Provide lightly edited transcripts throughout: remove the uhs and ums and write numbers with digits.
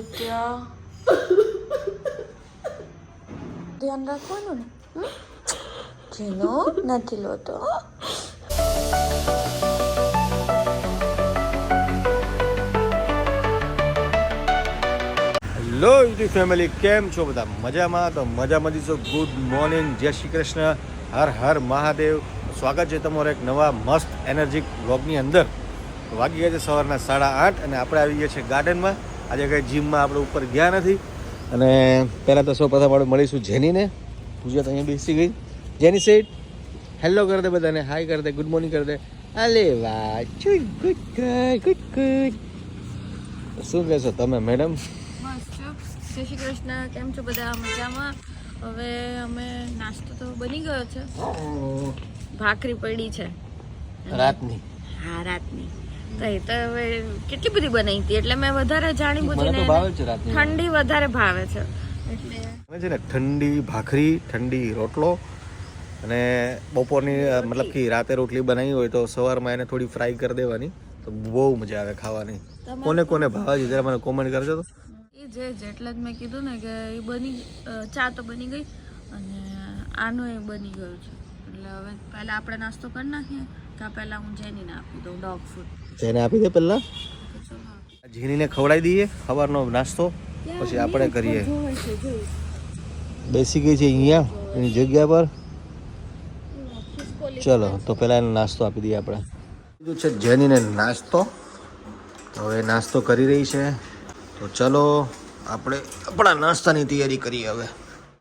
ધ્યાન રાખવાનું ને જેનો નથી લોતો. હેલો યુટ્યુબ ફેમિલી, કેમ છો બધા? મજામાં? તો મજામાં છો. ગુડ મોર્નિંગ, જય શ્રી કૃષ્ણ, હર હર મહાદેવ. સ્વાગત છે તમારો એક નવા મસ્ત એનર્જીક વ્લોગની અંદર. વાગી ગયા છે સવારના 8:30 અને આપણે આવી ગયા છીએ ગાર્ડનમાં. આજે કંઈ જીમમાં આપણે ઉપર ગયા નથી. અને પહેલાં તો સૌ પ્રથમ આપણે મળીશું જેનીને. પૂજા તો અહીંયા બેસી ગઈ. જેની સેટ હેલો કરી દે બધાને, હાય કરી દે, ગુડ મોર્નિંગ કરી દે. અલે વાહ, ગુડ ગુડ. શું કહેશો તમે મેડમ? જય શ્રી કૃષ્ણ, કેમ છો બધા? મજામાં? હવે અમે નાસ્તો તો બની ગયો છે, ભાખરી પડી છે રાતની. હા, રાતની. તો એ તો હવે કેટલી બધી બનાવી હતી એટલે મેં વધારે જાણી મને બુજીને તો ભાવે છે રાતની. ઠંડી વધારે ભાવે છે એટલે મને છે ને ઠંડી ભાખરી, ઠંડી રોટલો અને બપોરની મતલબ કે રાતે રોટલી બનાવી હોય તો સવારમાં એને થોડી ફ્રાય કરી દેવાની, તો બહુ મજા આવે ખાવાની. કોને કોને ભાવે છે જરા મને કોમેન્ટ કરજો. તો એ જે એટલે જ મેં કીધું ને કે એ ચા તો બની ગઈ અને આનું એ બની ગયું છે એટલે હવે પહેલા આપણે નાસ્તો કરી નાખીએ કે પહેલા હું જેનીને આપી દઉં ડોગ ફૂડ. જેને આપી દે પહેલા, જેનીને ખવડાવી દઈએ સવારનો નાસ્તો, પછી આપણે કરીએ. બેસી ગઈ છે અહીંયા એની જગ્યા પર. ચલો તો પહેલા એને નાસ્તો આપી દઈએ આપણે. બીજું છે જેનીને નાસ્તો. હવે નાસ્તો કરી રહી છે, તો ચલો આપણે આપણા નાસ્તાની તૈયારી કરીએ. હવે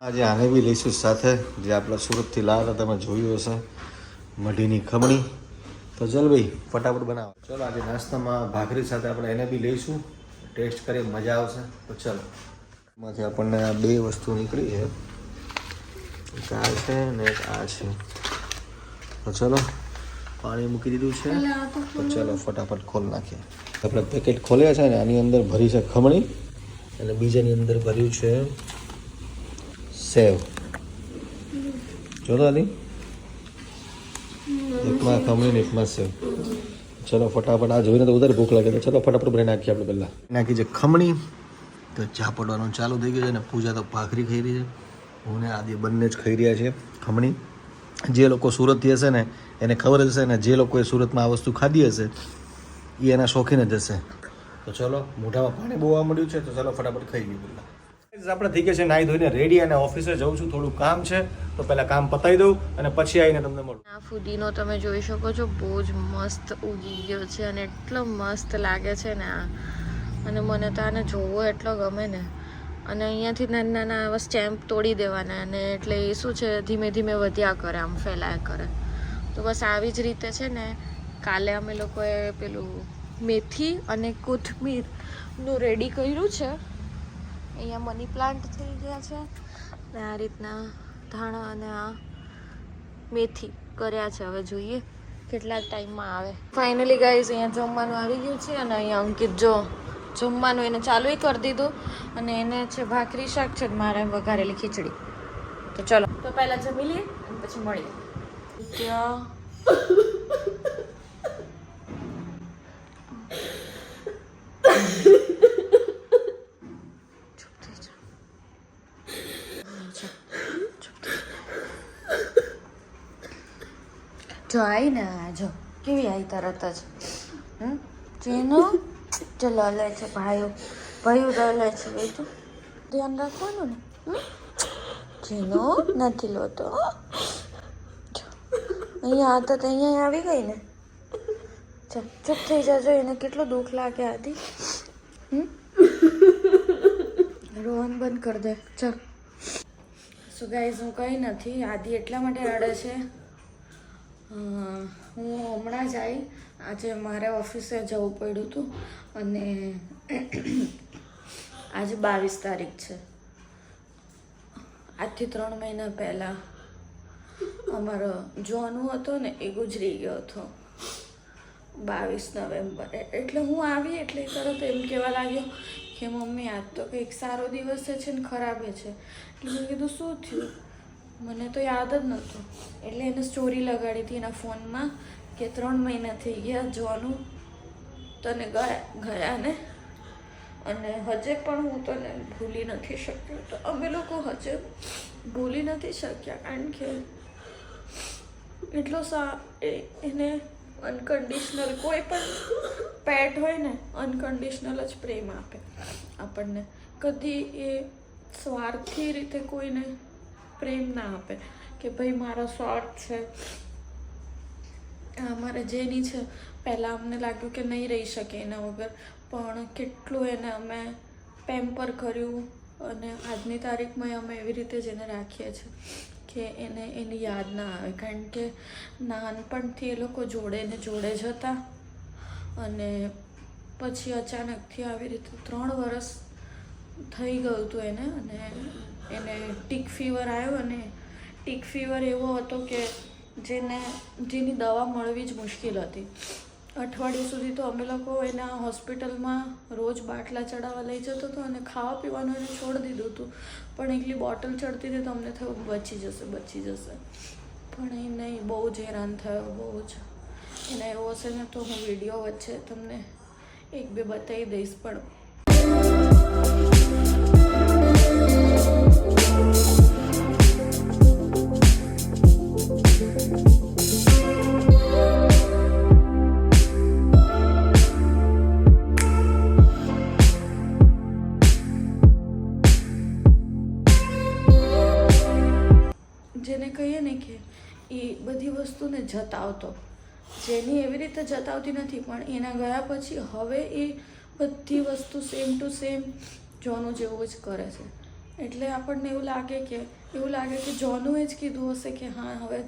આજે આને બી લઈશું સાથે, જે આપણે સુરતથી લાવ્યા હતા, તમે જોયું હશે, મઢીની ખમણી. તો ચાલ ભાઈ ફટાફટ બનાવો. ચલો આજે નાસ્તામાં ભાખરી સાથે આપણે એને બી લઈશું, ટેસ્ટ કરીએ, મજા આવશે. તો ચલો, એમાંથી આપણને આ બે વસ્તુ નીકળી છે, એક આ છે ને એક આ છે. તો ચલો પાણી મૂકી દીધું છે, તો ચલો ફટાફટ ખોલ નાખીએ. આપણે પેકેટ ખોલ્યા છે ને, આની અંદર ભરી છે ખમણી અને બીજાની અંદર ભર્યું છે સેવ. જોતો હતી, એકમાં ખમણી ને એકમાં સેવ. ચલો ફટાફટ, આ જોઈને તો વધારે ભૂખ લાગે તો ચલો ફટાફટ બનાવી નાખીએ. આપણે પહેલાં નાખી છે ખમણી, તો ચા પડવાનું ચાલુ થઈ ગયું છે અને પૂજા તો ભાખરી ખાઈ રહી છે. હું ને આદિ બંને જ ખાઈ રહ્યા છે ખમણી. જે લોકો સુરતથી હશે ને એને ખબર જ હશે ને, જે લોકોએ સુરતમાં આ વસ્તુ ખાધી હશે એ એના શોખીન જ હશે. તો ચલો, મોઢામાં પાણી બહુ આવવા મળ્યું છે, તો ચલો ફટાફટ ખાઈ ગયું પહેલાં. આપણે થઈ ગયા છે નાહી ધોઈને રેડી અને ઓફિસે જઉં છું, થોડું કામ છે તો પહેલાં કામ પતાવી દઉં અને પછી આવીને તમને મળું. આ ફુદીનો તમે જોઈ શકો છો, બહુ જ મસ્ત ઉગી ગયો છે અને એટલો મસ્ત લાગે છે ને આ. અને મને તો આને જોવો એટલો ગમે ને. અને અહીંયાથી નાના નાના આવા સ્ટેમ્પ તોડી દેવાના, અને એટલે એ શું છે ધીમે ધીમે વધ્યા કરે, આમ ફેલાયા કરે. તો બસ આવી જ રીતે છે ને, કાલે અમે લોકોએ પેલું મેથી અને કોથમીરનું રેડી કર્યું છે. અહીંયા મની પ્લાન્ટ થઈ ગયા છે ને આ રીતના ધાણા અને આ મેથી કર્યા છે. હવે જોઈએ કેટલા ટાઈમમાં આવે. ફાઇનલી ગાઈઝ અહીંયા જમવાનું આવી ગયું છે અને અહીંયા અંકિત જો જમવાનું એને ચાલુ કરી દીધું અને એને છે ભાખરી શાક છે, મારે વઘારેલી ખીચડી. તો ચલો તો પહેલાં જમી લઈએ અને પછી મળીએ. ત્યાં જો આવી ને, જો કેવી આવી તરત જ. જેનો ચલો લે છે ભાઈઓ લે છે ભાઈ, તો ધ્યાન રાખવાનું ને જેનો નથી લોતો. અહીંયા હતા તો અહીંયા આવી ગઈ ને. ચાલ ચૂપ થઈ જાજો, એને કેટલું દુઃખ લાગે આદિ. રોવાનું બંધ કરી દે. ચાલ સો ગાઈઝ, હું કંઈ નથી, આદિ એટલા માટે રડે છે. હું હમણાં જ આવી, આજે મારે ઓફિસે જવું પડ્યું હતું અને આજે 22 તારીખ છે. આજથી 3 મહિના પહેલાં અમારો જોનુ હતો ને એ ગુજરી ગયો હતો 22 નવેમ્બર. એટલે હું આવી એટલે તરત એમ કહેવા લાગ્યો કે મમ્મી આજ તો કંઈક સારો દિવસ છે ને ખરાબ છે. એટલે મેં કીધું શું થયું, મને તો યાદ જ નહોતું. એટલે એને સ્ટોરી લગાડી હતી એના ફોનમાં કે 3 મહિના થઈ ગયા જોનું તને ગયા ને અને હજે પણ હું તને ભૂલી નથી શક્યો. તો અમે લોકો હજે ભૂલી નથી શક્યા કારણ કે એટલો એને અનકન્ડિશનલ કોઈ પણ પેટ હોય ને અનકન્ડિશનલ જ પ્રેમ આપે આપણને. કદી એ સ્વાર્થી રીતે કોઈને પ્રેમ ના આપે કે ભાઈ મારો સ્વાર્થ છે. અમારે જેની છે પહેલાં અમને લાગ્યું કે નહીં રહી શકે એના વગર, પણ કેટલું એને અમે પેમ્પર કર્યું અને આજની તારીખમાં અમે એવી રીતે જ એને રાખીએ છીએ કે એને એની યાદ ના આવે. કારણ કે નાનપણથી એ લોકો જોડે ને જોડે જ હતા અને પછી અચાનકથી આવી રીતે 3 વર્ષ થઈ ગયું હતું એને, અને એને ટીક ફીવર આવ્યો અને ટીક ફીવર એવો હતો કે જેની દવા મળવી જ મુશ્કેલ હતી. અઠવાડિયું સુધી તો અમે લોકો એના હોસ્પિટલમાં રોજ બાટલા ચડાવવા લઈ જતો હતો અને ખાવા પીવાનું એને છોડી દીધું હતું, પણ એકલી બોટલ ચડતી હતી તો અમને થયું બચી જશે, પણ એ નહીં, બહુ જ હેરાન થયો, બહુ જ. એને એવો હશે ને તો હું વિડીયો વચ્ચે તમને 1-2 બતાવી દઈશ. પણ જેને કહીએ ને કે એ બધી વસ્તુને જતાવતો, જેની એવી રીતે જતાવતી નથી, પણ એના ગયા પછી હવે એ બધી વસ્તુ સેમ ટુ સેમ જોનું જેવું જ કરે છે. એટલે આપણને એવું લાગે કે જોનુએ જ કીધું હશે કે હા હવે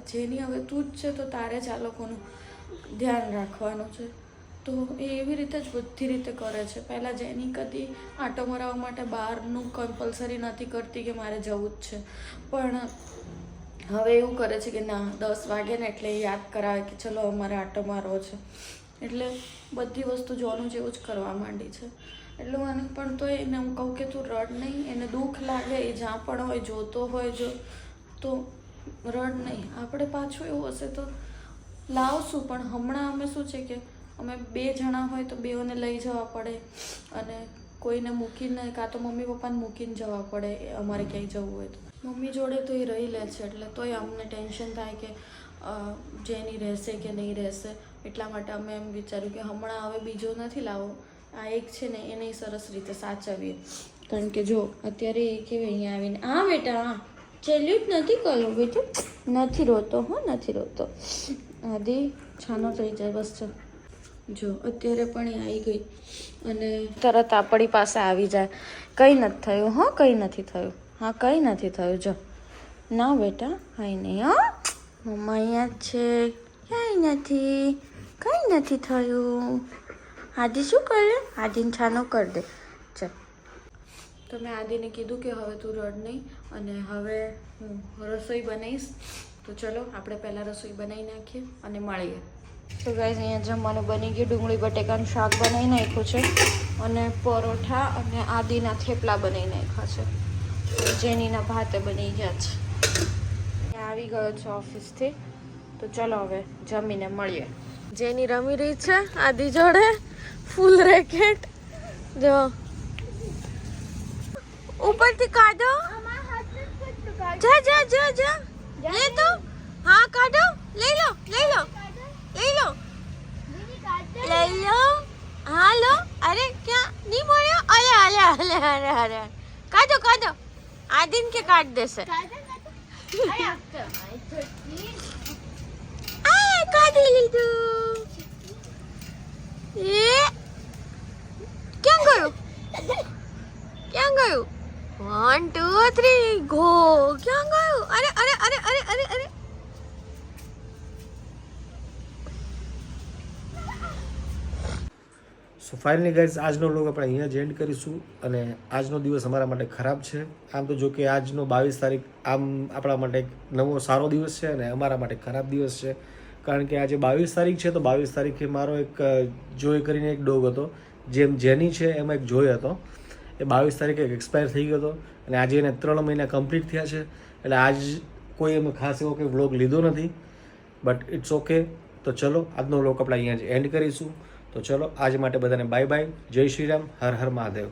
તું જ છે તો તારે જ આ લોકોનું ધ્યાન રાખવાનું છે. તો એ એવી રીતે જ બધી રીતે કરે છે. પહેલાં જેની કદી આંટો મરાવવા માટે બહારનું કમ્પલસરી નથી કરતી કે મારે જવું જ છે, પણ હવે એવું કરે છે કે ના 10 વાગે ને એટલે યાદ કરાવે કે ચલો અમારે આંટો મારવો છે. એટલે બધી વસ્તુ જોનું જેવું જ કરવા માંડી છે. એટલે મને પણ તો એને હું કહું કે તું રડ નહીં, એને દુઃખ લાગે, એ જ્યાં પણ હોય જોતો હોય જો તો રડ નહીં. આપણે પાછું એવું હશે તો લાવશું, પણ હમણાં અમે શું છે કે અમે 2 જણા હોય તો 2ઓને લઈ જવા પડે અને કોઈને મૂકીને કાં તો મમ્મી પપ્પાને મૂકીને જવા પડે અમારે ક્યાંય જવું હોય તો. મમ્મી જોડે તો એ રહી લે છે એટલે તોય અમને ટેન્શન થાય કે જેની રહેશે કે નહીં રહેશે. એટલા માટે અમે એમ વિચાર્યું કે હમણાં હવે બીજો નથી લાવો, આ એક છે ને એને સરસ રીતે સાચવીએ. કારણ કે જો અત્યારે એ કેવી અહીંયા આવીને હા બેટા હા ચેલ્યું જ નથી કર્યું બેટું, નથી રોતો હો, નથી રોતો. આદિ છાનો થઈ જાય બસ. જો અત્યારે પણ એ આવી ગઈ અને તરત આપણી પાસે આવી જાય. કંઈ નથી થયું હો, કંઈ નથી થયું, હા કંઈ નથી થયું. જો ના બેટા કંઈ નહીં હો, મમ્મા અહીંયા જ છે, કંઈ નથી થયું. આદિ શું કરે? આદિને છાનો કરી દે. ચાલ તો મેં આદિને કીધું કે હવે તું રડ નહીં અને હવે હું રસોઈ બનાવીશ. તો ચલો આપણે પહેલાં રસોઈ બનાવી નાખીએ અને મળીએ. તો ગાઈઝ અહીંયા જમવાનું બની ગયું. ડુંગળી બટેકાનું શાક બનાવી નાખ્યું છે અને પરોઠા અને આદિના થેપલા બનાવી નાખ્યા છે. જેનીના ભાતે બની ગયા છે. આવી ગયો છે ઓફિસથી. તો ચલો હવે જમીને મળીએ. જેની રમી રહી છે આદિ જોડે ફૂલ રેકેટ. જો ઉપરથી કાઢો, જા જા જા જા લે તો, હા કાઢો, લઈ લો લઈ લો લઈ લો લઈ લો, હા લો. અરે ક્યાં નહીં મળ્યો? અરે અરે અરે અરે અરે કાઢો કાઢો. આદિન કે કાઢ દેશે. કાઢી લીધું. એ ક્યાં ગયું? ક્યાં ગયું? 1 2 3 ગો. ક્યાં ગયું? અરે અરે અરે અરે અરે અરે. સો ફાઇનલી ગાઈઝ આજનો વ્લોગ આપણે અહીંયા જ એન્ડ કરીશું. અને આજનો દિવસ અમારા માટે ખરાબ છે. આમ તો જો કે આજનો 22 તારીખ આમ આપણા માટે એક નવો સારો દિવસ છે અને અમારા માટે ખરાબ દિવસ છે. કારણ કે આજે 22 તારીખ છે તો 22 તારીખે મારો એક જોય કરીને એક ડોગ હતો, જેમ જેની છે એમાં એક જોય હતો, એ 22 તારીખે એક્સપાયર થઈ ગયો હતો અને આજે એને 3 મહિના કમ્પ્લીટ થયા છે. એટલે આજ કોઈ અમે ખાસ એવો કંઈ વ્લોગ લીધો નથી, બટ ઇટ્સ ઓકે. તો ચલો આજનો વ્લોગ આપણે અહીંયા જ એન્ડ કરીશું. તો ચલો આજ માટે બધાને બાય બાય. જય શ્રી રામ. હર હર મહાદેવ.